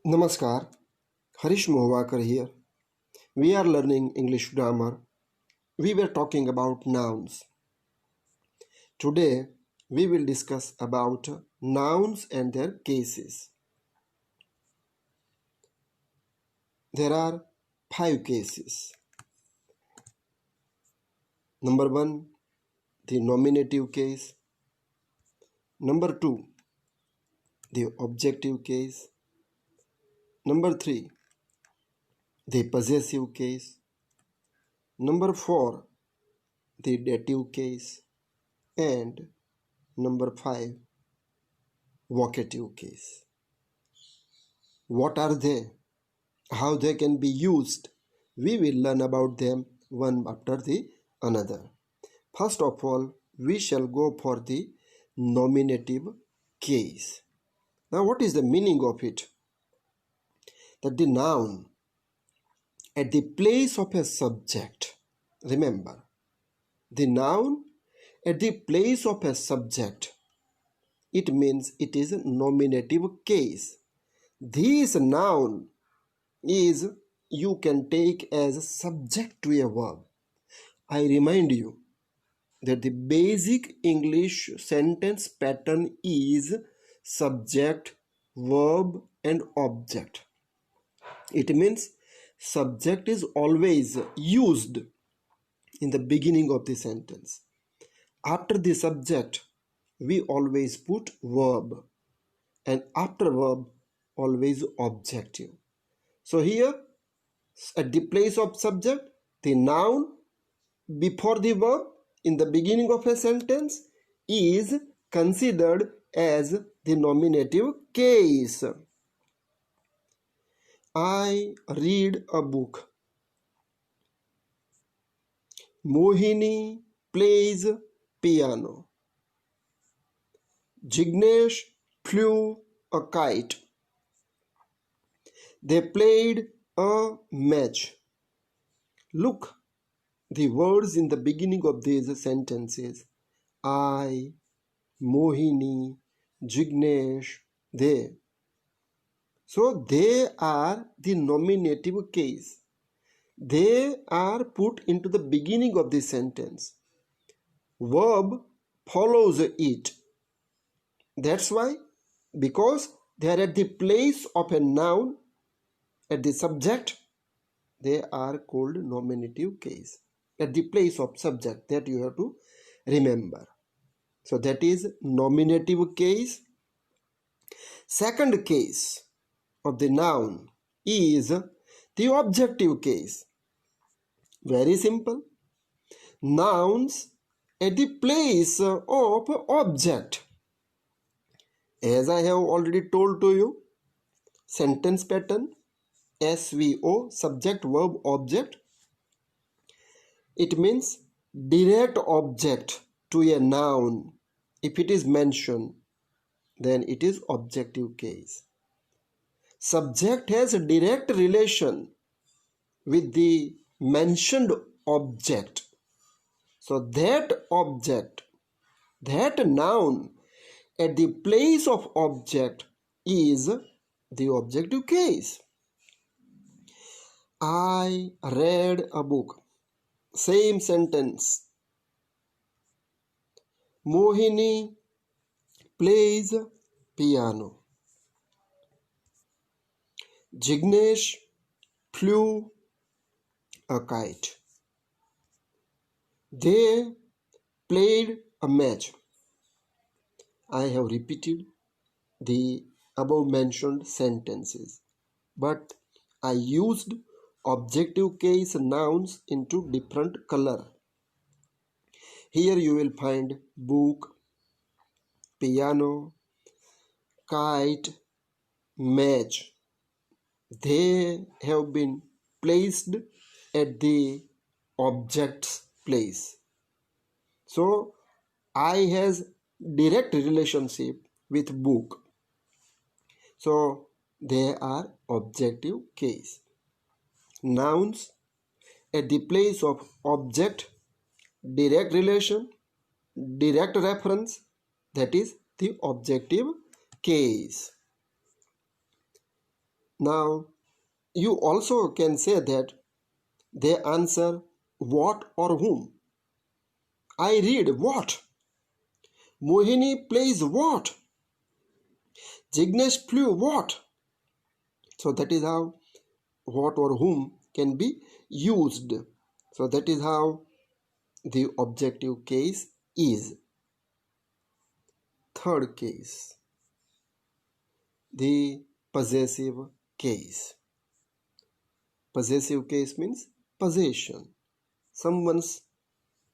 Namaskar, Harish Mohwakar here. We are learning English grammar. We were talking about nouns. Today, we will discuss about nouns and their cases. There are 5 cases. Number 1, the nominative case. Number 2, the objective case. Number 3, the possessive case. Number 4, the dative case. And number 5, vocative case. What are they? How they can be used? We will learn about them one after the another. First of all, we shall go for the nominative case. Now, what is the meaning of it? That the noun at the place of a subject. Remember, the noun at the place of a subject. It means it is a nominative case. This noun is you can take as subject to a verb. I remind you that the basic English sentence pattern is subject, verb and object. It means subject is always used in the beginning of the sentence. After the subject, we always put verb, and after verb, always objective. So here, at the place of subject, the noun before the verb in the beginning of a sentence is considered as the nominative case. I read a book. Mohini plays piano. Jignesh flew a kite. They played a match. Look, the words in the beginning of these sentences, I, Mohini, Jignesh, they. So they are the nominative case. They are put into the beginning of the sentence. Verb follows it. That's why, because they are at the place of a noun, at the subject, they are called nominative case. At the place of subject, that you have to remember. So that is nominative case. Second case of the noun is the objective case. Very simple. Nouns at the place of object. As I have already told to you, sentence pattern, SVO, subject, verb, object. It means direct object to a noun. If it is mentioned, then it is objective case. Subject has a direct relation with the mentioned object. So that object, that noun at the place of object is the objective case. I read a book. Same sentence. Mohini plays piano. Jignesh flew a kite. They played a match. I have repeated the above mentioned sentences, but I used objective case nouns into different color. Here you will find book, piano, kite, match. They have been placed at the object's place. So I has direct relationship with book. So they are objective case. Nouns at the place of object, direct relation, direct reference, that is the objective case. Now, you also can say that they answer what or whom. I read what? Mohini plays what? Jignesh flew what? So that is how what or whom can be used. So that is how the objective case is. Third case, the possessive case. Possessive case means possession. Someone's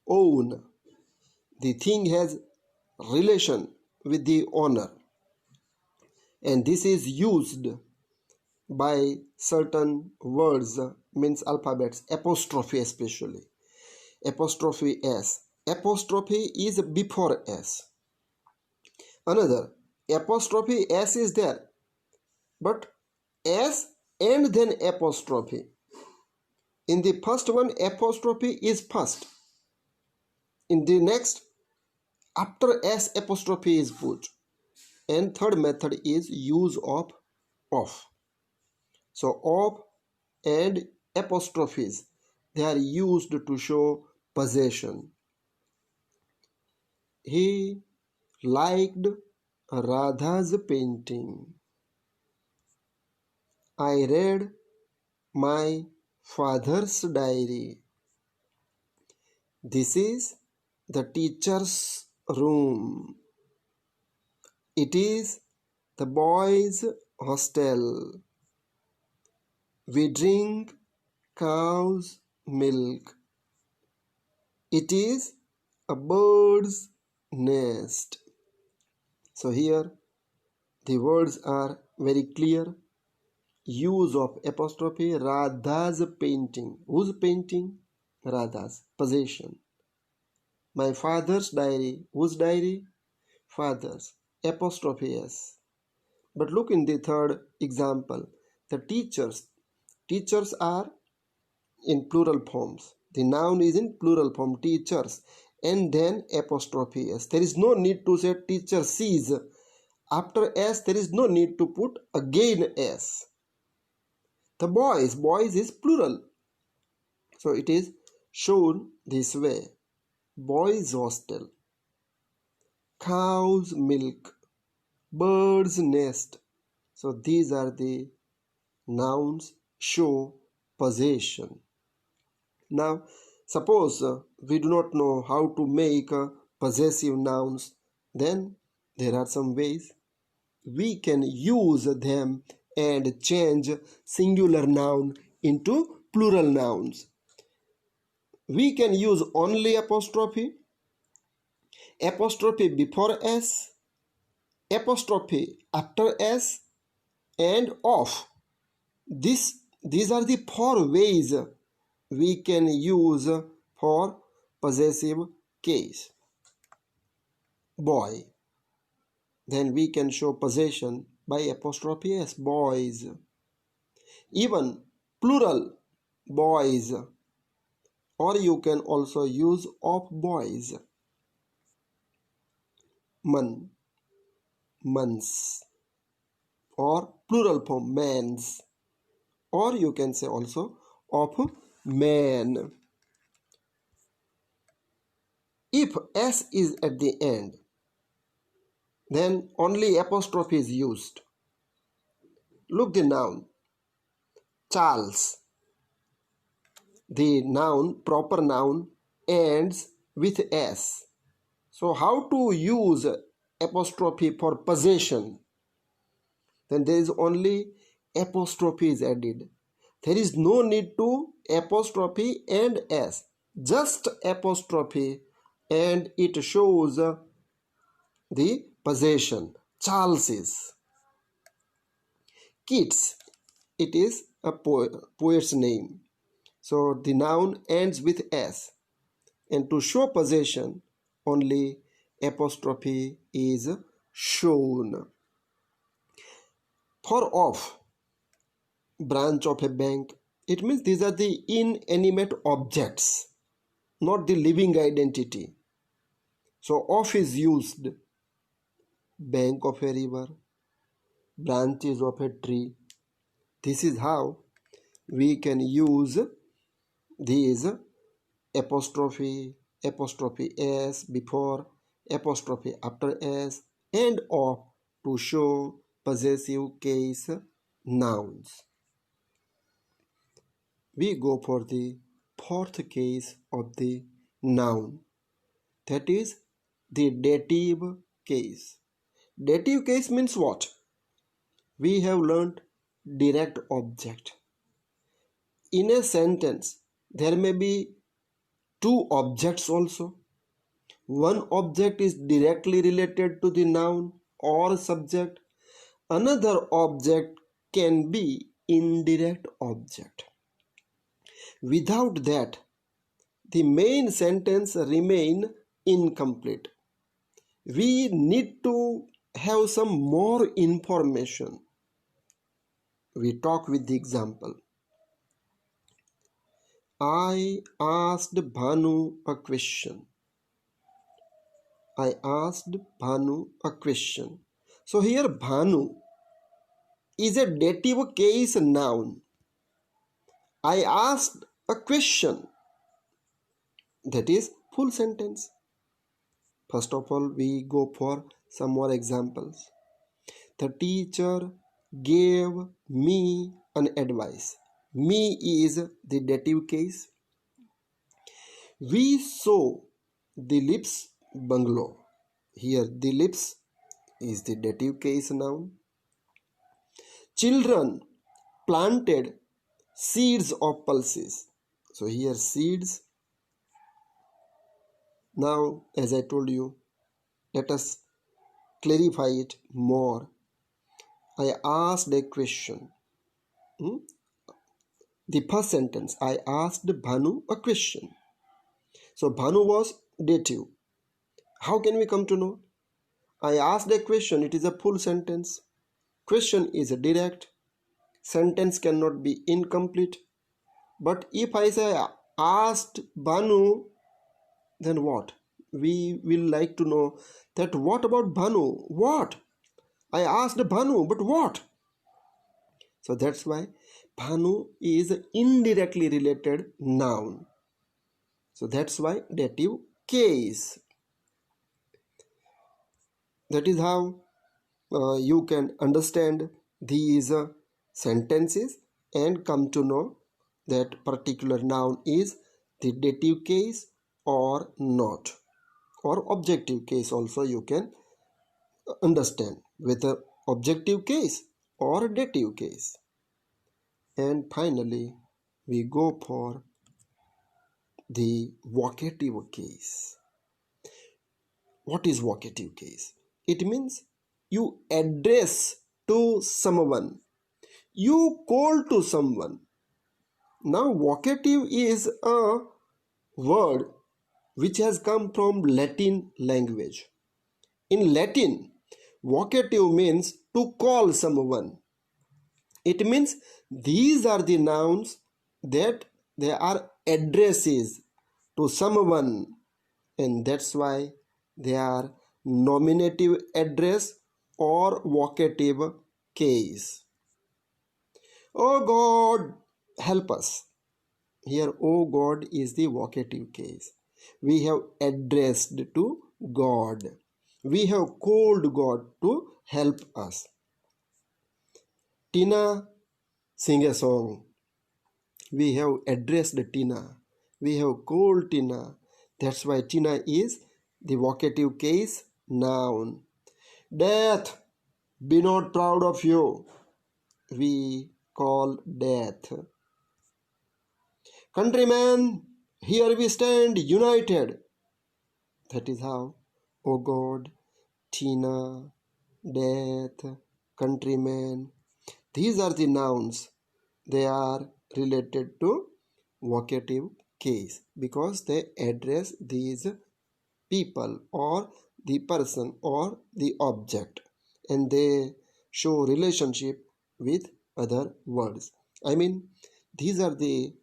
own. The thing has relation with the owner, and this is used by certain words, means alphabets, apostrophe especially. Apostrophe s. Apostrophe is before s. Another apostrophe s is there, but s and then apostrophe. In the first one, apostrophe is first. In the next, after s, apostrophe is put. And third method is use of. So of and apostrophes, they are used to show possession. He liked Radha's painting. I read my father's diary. This is the teacher's room. It is the boys' hostel. We drink cow's milk. It is a bird's nest. So here the words are very clear. Use of apostrophe. Radha's painting. Whose painting? Radha's. Possession. My father's diary. Whose diary? Father's. Apostrophe s. But look in the third example. The teachers. Teachers are in plural forms. The noun is in plural form, teachers, and then apostrophe s. There is no need to say teacher sees. After s, there is no need to put again s. The boys is plural. So it is shown this way. Boys hostel, cow's milk, bird's nest. So these are the nouns show possession. Now, suppose we do not know how to make possessive nouns, then there are some ways. We can use them and change singular noun into plural nouns. We can use only apostrophe, apostrophe before s, apostrophe after s, and of. These are the four ways we can use for possessive case. Boy. Then we can show possession by apostrophe s, boys. Even plural, boys. Or you can also use of boys. Man, months. Or plural form, mans. Or you can say also of man. If s is at the end, then only apostrophe is used. Look the noun. Charles. The noun, proper noun, ends with s. So how to use apostrophe for possession? Then there is only apostrophe is added. There is no need to apostrophe and s. Just apostrophe and it shows the possession. Charles's. Kids. It is a poet's name. So the noun ends with s. And to show possession, only apostrophe is shown. For of, branch of a bank, it means these are the inanimate objects, not the living identity. So of is used. Bank of a river, branches of a tree, This is how we can use these apostrophe, apostrophe s before, apostrophe after s, and of to show possessive case nouns. We go for the fourth case of the noun, that is the dative case. Dative case means what? We have learnt direct object. In a sentence, there may be two objects also. One object is directly related to the noun or subject. Another object can be indirect object. Without that, the main sentence remain incomplete. We need to have some more information. We talk with the example. I asked Bhanu a question. I asked Bhanu a question. So here Bhanu is a dative case noun. I asked a question. That is full sentence. First of all, we go for some more examples. The teacher gave me an advice. Me is the dative case. We saw the lips bungalow. Here the lips is the dative case noun. Children planted seeds of pulses. So here seeds. Now, as I told you, let us clarify it more. I asked a question. The first sentence, I asked Bhanu a question. So Bhanu was dative. How can we come to know? I asked a question, it is a full sentence. Question is a direct. Sentence cannot be incomplete. But if I say asked Bhanu, then what? We will like to know that what about Bhanu? What? I asked Bhanu, but what? So that's why Bhanu is indirectly related noun. So that's why dative case. That is how you can understand these sentences and come to know that particular noun is the dative case or not, or objective case also you can understand whether objective case or dative case. And finally we go for the vocative case. What is vocative case? It means you address to someone, you call to someone. Now vocative is a word which has come from Latin language. In Latin, vocative means to call someone. It means these are the nouns that they are addresses to someone, and that's why they are nominative address or vocative case. Oh God, help us. Here, oh God is the vocative case. We have addressed to God. We have called God to help us. Tina, sing a song. We have addressed Tina. We have called Tina. That's why Tina is the vocative case noun. Death, be not proud of you. We call death. Countrymen, here we stand united. That is how, oh God, Tina, death, countrymen. These are the nouns. They are related to vocative case because they address these people or the person or the object, and they show relationship with other words. I mean, these are the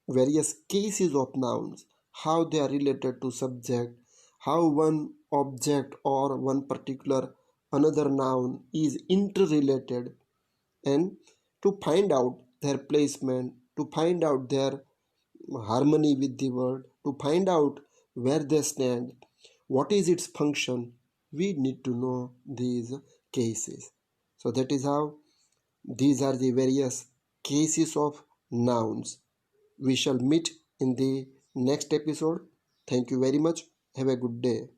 various cases of nouns, how they are related to subject, how one object or one particular another noun is interrelated, and to find out their placement, to find out their harmony with the word, to find out where they stand, what is its function. We need to know these cases. So that is how these are the various cases of nouns. We shall meet in the next episode. Thank you very much. Have a good day.